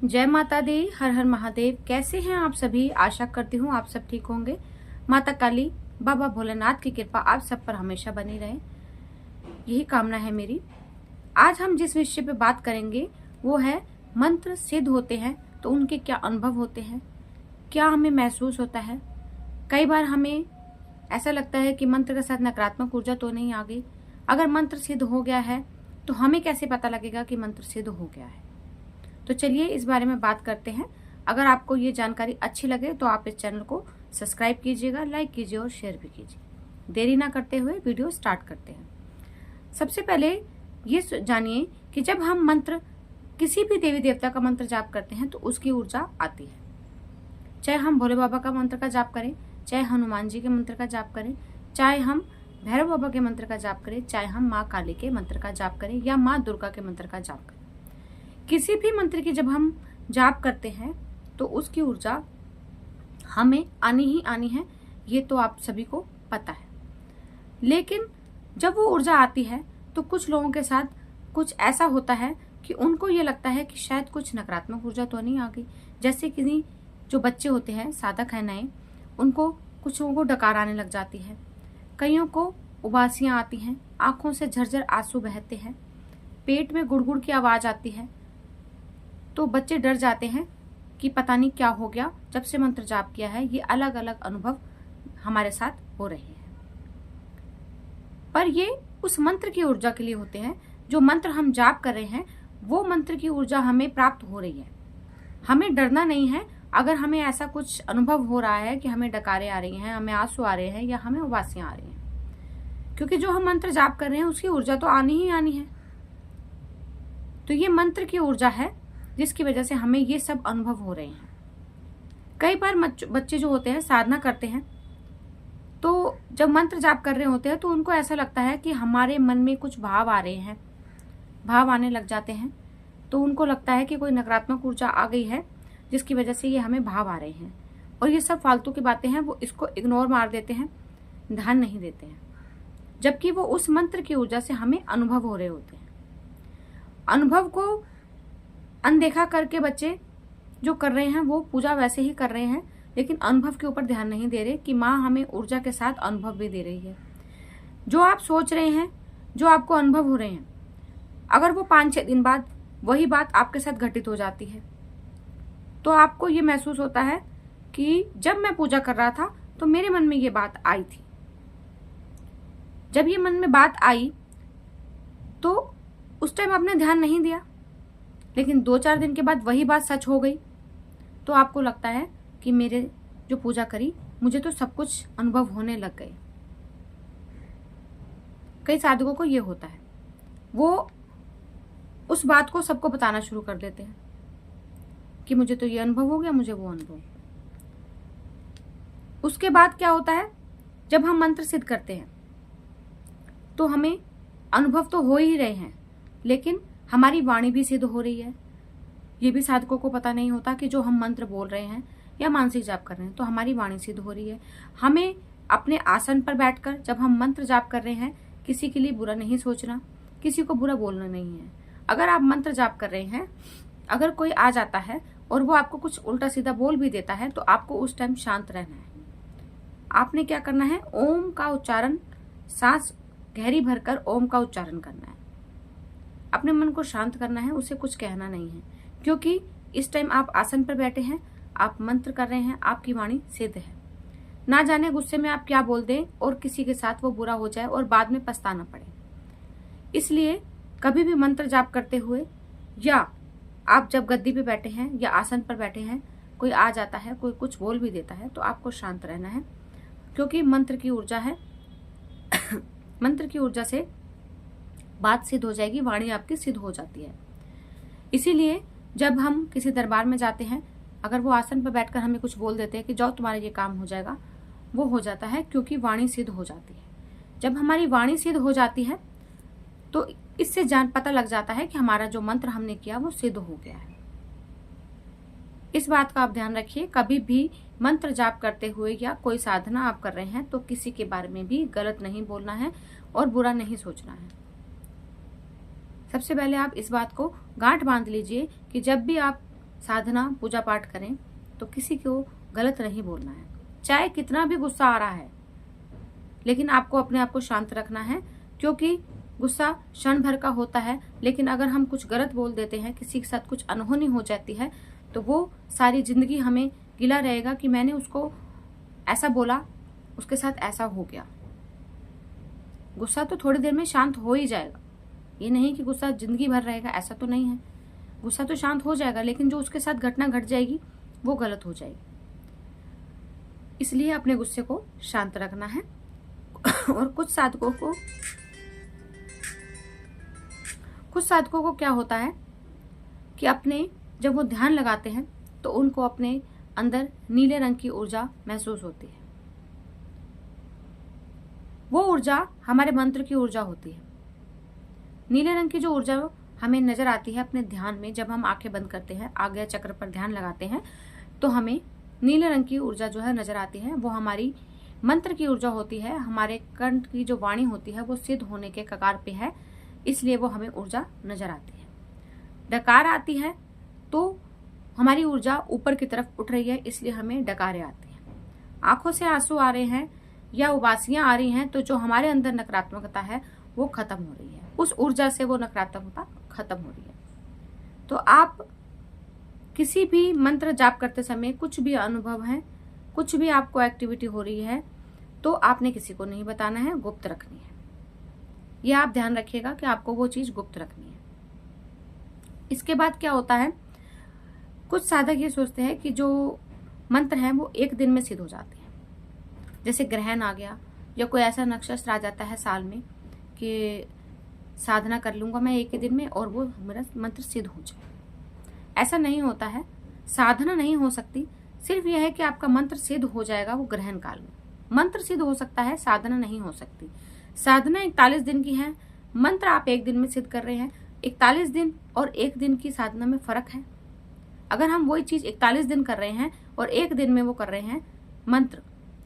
जय माता दी। हर हर महादेव। कैसे हैं आप सभी? आशा करती हूँ आप सब ठीक होंगे। माता काली, बाबा भोलेनाथ की कृपा आप सब पर हमेशा बनी रहे, यही कामना है मेरी। आज हम जिस विषय पे बात करेंगे वो है मंत्र सिद्ध होते हैं तो उनके क्या अनुभव होते हैं, क्या हमें महसूस होता है। कई बार हमें ऐसा लगता है कि मंत्र के साथ नकारात्मक ऊर्जा तो नहीं आ गई। अगर मंत्र सिद्ध हो गया है तो हमें कैसे पता लगेगा कि मंत्र सिद्ध हो गया है? तो चलिए इस बारे में बात करते हैं। अगर आपको ये जानकारी अच्छी लगे तो आप इस चैनल को सब्सक्राइब कीजिएगा, लाइक कीजिए और शेयर भी कीजिए। देरी ना करते हुए वीडियो स्टार्ट करते हैं। सबसे पहले ये जानिए कि जब हम मंत्र, किसी भी देवी देवता का मंत्र जाप करते हैं तो उसकी ऊर्जा आती है। चाहे हम भोले बाबा का मंत्र का जाप करें, चाहे हनुमान जी के मंत्र का जाप करें, चाहे हम भैरव बाबा के मंत्र का जाप करें, चाहे हम माँ काली के मंत्र का जाप करें या माँ दुर्गा के मंत्र का जाप करें, किसी भी मंत्र की जब हम जाप करते हैं तो उसकी ऊर्जा हमें आनी ही आनी है, ये तो आप सभी को पता है। लेकिन जब वो ऊर्जा आती है तो कुछ लोगों के साथ कुछ ऐसा होता है कि उनको ये लगता है कि शायद कुछ नकारात्मक ऊर्जा तो नहीं आ गई। जैसे कि जो बच्चे होते हैं, साधक है नए, उनको कुछ लोगों को डकार आने लग जाती है, कईयों को उबासियां आती हैं, आंखों से झरझर आंसू बहते हैं, पेट में गुड़गुड़ की आवाज आती है। तो बच्चे डर जाते हैं कि पता नहीं क्या हो गया। जब से मंत्र जाप किया है ये अलग अलग अनुभव हमारे साथ हो रहे हैं, पर ये उस मंत्र की ऊर्जा के लिए होते हैं। जो मंत्र हम जाप कर रहे हैं वो मंत्र की ऊर्जा हमें प्राप्त हो रही है। हमें डरना नहीं है। अगर हमें ऐसा कुछ अनुभव हो रहा है कि हमें डकारें आ रही हैं, हमें आंसू आ रहे हैं या हमें उबासियां आ रही हैं, क्योंकि जो हम मंत्र जाप कर रहे हैं उसकी ऊर्जा तो आनी ही आनी है। तो ये मंत्र की ऊर्जा है जिसकी वजह से हमें ये सब अनुभव हो रहे हैं। कई बार बच्चे जो होते हैं साधना करते हैं, तो जब मंत्र जाप कर रहे होते हैं तो उनको ऐसा लगता है कि हमारे मन में कुछ भाव आ रहे हैं, भाव आने लग जाते हैं। तो उनको लगता है कि कोई नकारात्मक ऊर्जा आ गई है जिसकी वजह से ये हमें भाव आ रहे हैं, और ये सब फालतू की बातें हैं। वो इसको इग्नोर मार देते हैं, ध्यान नहीं देते हैं, जबकि वो उस मंत्र की ऊर्जा से हमें अनुभव हो रहे होते हैं। अनुभव को अनदेखा करके बच्चे जो कर रहे हैं वो पूजा वैसे ही कर रहे हैं, लेकिन अनुभव के ऊपर ध्यान नहीं दे रहे कि माँ हमें ऊर्जा के साथ अनुभव भी दे रही है। जो आप सोच रहे हैं, जो आपको अनुभव हो रहे हैं, अगर वो 5-6 दिन बाद वही बात आपके साथ घटित हो जाती है तो आपको ये महसूस होता है कि जब मैं पूजा कर रहा था तो मेरे मन में ये बात आई थी। जब ये मन में बात आई तो उस टाइम आपने ध्यान नहीं दिया, लेकिन 2-4 दिन के बाद वही बात सच हो गई तो आपको लगता है कि मेरे जो पूजा करी मुझे तो सब कुछ अनुभव होने लग गए। कई साधकों को ये होता है, वो उस बात को सबको बताना शुरू कर देते हैं कि मुझे तो ये अनुभव हो गया, मुझे वो अनुभव। उसके बाद क्या होता है, जब हम मंत्र सिद्ध करते हैं तो हमें अनुभव तो हो ही रहे हैं, लेकिन हमारी वाणी भी सिद्ध हो रही है। ये भी साधकों को पता नहीं होता कि जो हम मंत्र बोल रहे हैं या मानसिक जाप कर रहे हैं तो हमारी वाणी सिद्ध हो रही है। हमें अपने आसन पर बैठकर जब हम मंत्र जाप कर रहे हैं, किसी के लिए बुरा नहीं सोचना, किसी को बुरा बोलना नहीं है। अगर आप मंत्र जाप कर रहे हैं, अगर कोई आ जाता है और वो आपको कुछ उल्टा सीधा बोल भी देता है तो आपको उस टाइम शांत रहना है। आपने क्या करना है, ओम का उच्चारण, सांस गहरी भरकर ओम का उच्चारण करना है। अपने मन को शांत करना है, उसे कुछ कहना नहीं है, क्योंकि इस टाइम आप आसन पर बैठे हैं, आप मंत्र कर रहे हैं, आपकी वाणी सिद्ध है। ना जाने गुस्से में आप क्या बोल दें और किसी के साथ वो बुरा हो जाए और बाद में पछताना पड़े। इसलिए कभी भी मंत्र जाप करते हुए या आप जब गद्दी पे बैठे हैं या आसन पर बैठे हैं, कोई आ जाता है, कोई कुछ बोल भी देता है तो आपको शांत रहना है, क्योंकि मंत्र की ऊर्जा है। मंत्र की ऊर्जा से बात सिद्ध हो जाएगी, वाणी आपकी सिद्ध हो जाती है। इसीलिए जब हम किसी दरबार में जाते हैं, अगर वो आसन पर बैठकर हमें कुछ बोल देते हैं कि जाओ तुम्हारा ये काम हो जाएगा, वो हो जाता है क्योंकि वाणी सिद्ध हो जाती है। जब हमारी वाणी सिद्ध हो जाती है तो इससे पता लग जाता है कि हमारा जो मंत्र हमने किया वो सिद्ध हो गया है। इस बात का आप ध्यान रखिए, कभी भी मंत्र जाप करते हुए या कोई साधना आप कर रहे हैं तो किसी के बारे में भी गलत नहीं बोलना है और बुरा नहीं सोचना है। सबसे पहले आप इस बात को गांठ बांध लीजिए कि जब भी आप साधना पूजा पाठ करें तो किसी को गलत नहीं बोलना है, चाहे कितना भी गुस्सा आ रहा है, लेकिन आपको अपने आप को शांत रखना है, क्योंकि गुस्सा क्षण भर का होता है, लेकिन अगर हम कुछ गलत बोल देते हैं, किसी के साथ कुछ अनहोनी हो जाती है, तो वो सारी जिंदगी हमें गिला रहेगा कि मैंने उसको ऐसा बोला, उसके साथ ऐसा हो गया। गुस्सा तो थोड़ी देर में शांत हो ही जाएगा, ये नहीं कि गुस्सा जिंदगी भर रहेगा, ऐसा तो नहीं है। गुस्सा तो शांत हो जाएगा, लेकिन जो उसके साथ घटना घट जाएगी वो गलत हो जाएगी। इसलिए अपने गुस्से को शांत रखना है। और कुछ साधकों को क्या होता है कि अपने जब वो ध्यान लगाते हैं तो उनको अपने अंदर नीले रंग की ऊर्जा महसूस होती है। वो ऊर्जा हमारे मंत्र की ऊर्जा होती है। नीले रंग की जो ऊर्जा हमें नजर आती है अपने ध्यान में, जब हम आंखें बंद करते हैं, आज्ञा चक्र पर ध्यान लगाते हैं, तो हमें नीले रंग की ऊर्जा जो है नजर आती है। वो हमारी मंत्र की ऊर्जा होती है। हमारे कंठ की जो वाणी होती है वो सिद्ध होने के कगार पे है, इसलिए वो हमें ऊर्जा नजर आती है। डकार आती है तो हमारी ऊर्जा ऊपर की तरफ उठ रही है, इसलिए हमें डकारें आती हैं। आंखों से आंसू आ रहे हैं या उबासियां आ रही हैं, तो जो हमारे अंदर नकारात्मकता है वो खत्म हो रही है, उस ऊर्जा से वो नकारात्मकता खत्म हो रही है। तो आप किसी भी मंत्र जाप करते समय कुछ भी अनुभव है, कुछ भी आपको एक्टिविटी हो रही है, तो आपने किसी को नहीं बताना है, गुप्त रखनी है। ये आप ध्यान रखिएगा कि आपको वो चीज गुप्त रखनी है। इसके बाद क्या होता है, कुछ साधक ये सोचते हैं कि जो मंत्र है वो एक दिन में सिद्ध हो जाते हैं। जैसे ग्रहण आ गया या कोई ऐसा नक्षत्र आ जाता है साल में कि साधना कर लूंगा मैं एक ही दिन में और वो मेरा मंत्र सिद्ध हो जाए। ऐसा नहीं होता है, साधना नहीं हो सकती। सिर्फ यह है कि आपका मंत्र सिद्ध हो जाएगा वो ग्रहण काल में। मंत्र सिद्ध हो सकता है, साधना नहीं हो सकती। साधना 41 दिन की है, मंत्र आप एक दिन में सिद्ध कर रहे हैं। 41 दिन और एक दिन की साधना में फर्क है। अगर हम वही चीज 41 दिन कर रहे हैं और एक दिन में वो कर रहे हैं मंत्र,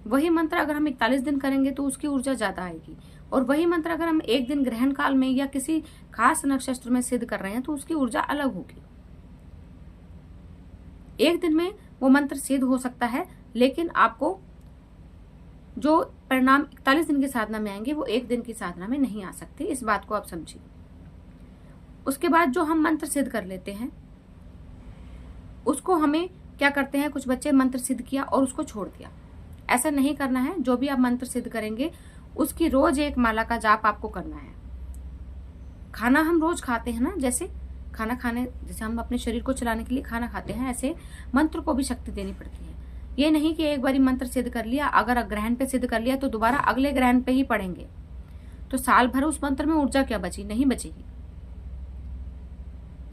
वही मंत्र अगर हम 41 दिन करेंगे तो उसकी ऊर्जा ज्यादा आएगी, और वही मंत्र अगर हम एक दिन ग्रहण काल में या किसी खास नक्षत्र में सिद्ध कर रहे हैं तो उसकी ऊर्जा अलग होगी। एक दिन में वो मंत्र सिद्ध हो सकता है, लेकिन आपको जो परिणाम 41 दिन की साधना में आएंगे वो एक दिन की साधना में नहीं आ सकते। इस बात को आप समझिए। उसके बाद जो हम मंत्र सिद्ध कर लेते हैं उसको हमें क्या करते हैं, कुछ बच्चे मंत्र सिद्ध किया और उसको छोड़ दिया। ऐसा नहीं करना है। जो भी आप मंत्र सिद्ध करेंगे उसकी रोज एक माला का जाप आपको करना है। खाना हम रोज खाते हैं ना, जैसे खाना खाने, जैसे हम अपने शरीर को चलाने के लिए खाना खाते हैं, ऐसे मंत्र को भी शक्ति देनी पड़ती है। ये नहीं कि एक बारी मंत्र सिद्ध कर लिया, अगर ग्रहण पे सिद्ध कर लिया तो दोबारा अगले ग्रहण पे ही पढ़ेंगे, तो साल भर उस मंत्र में ऊर्जा क्या बची, नहीं बचेगी।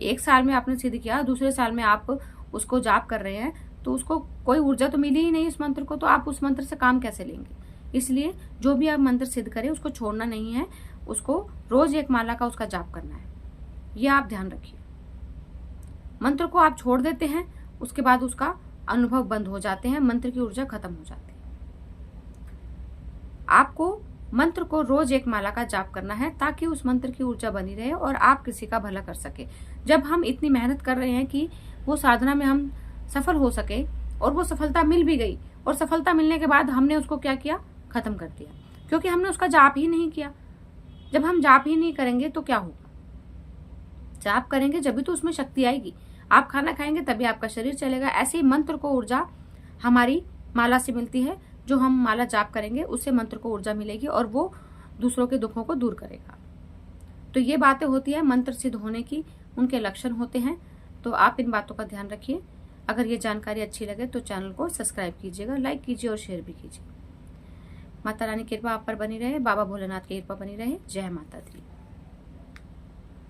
एक साल में आपने सिद्ध किया, दूसरे साल में आप उसको जाप कर रहे हैं, तो उसको कोई ऊर्जा तो मिली ही नहीं उस मंत्र को, तो आप उस मंत्र से काम कैसे लेंगे। इसलिए जो भी आप मंत्र सिद्ध करें उसको छोड़ना नहीं है, उसको रोज एक माला का उसका जाप करना है। ये आप ध्यान रखिए। मंत्र को आप छोड़ देते हैं, उसके बाद उसका अनुभव बंद हो जाते हैं, मंत्र की ऊर्जा खत्म हो जाती है। आपको मंत्र को रोज एक माला का जाप करना है ताकि उस मंत्र की ऊर्जा बनी रहे और आप किसी का भला कर सके। जब हम इतनी मेहनत कर रहे हैं कि वो साधना में हम सफल हो सके और वो सफलता मिल भी गई, और सफलता मिलने के बाद हमने उसको क्या किया, खत्म कर दिया, क्योंकि हमने उसका जाप ही नहीं किया। जब हम जाप ही नहीं करेंगे तो क्या होगा, जाप करेंगे जब भी तो उसमें शक्ति आएगी। आप खाना खाएंगे तभी आपका शरीर चलेगा। ऐसे ही मंत्र को ऊर्जा हमारी माला से मिलती है। जो हम माला जाप करेंगे उससे मंत्र को ऊर्जा मिलेगी और वो दूसरों के दुखों को दूर करेगा। तो ये बातें होती है मंत्र सिद्ध होने की, उनके लक्षण होते हैं। तो आप इन बातों का ध्यान रखिए। अगर ये जानकारी अच्छी लगे तो चैनल को सब्सक्राइब कीजिएगा, लाइक कीजिए और शेयर भी कीजिए। माता रानी की कृपा आप पर बनी रहे, बाबा भोलेनाथ की कृपा बनी रहे। जय माता दी।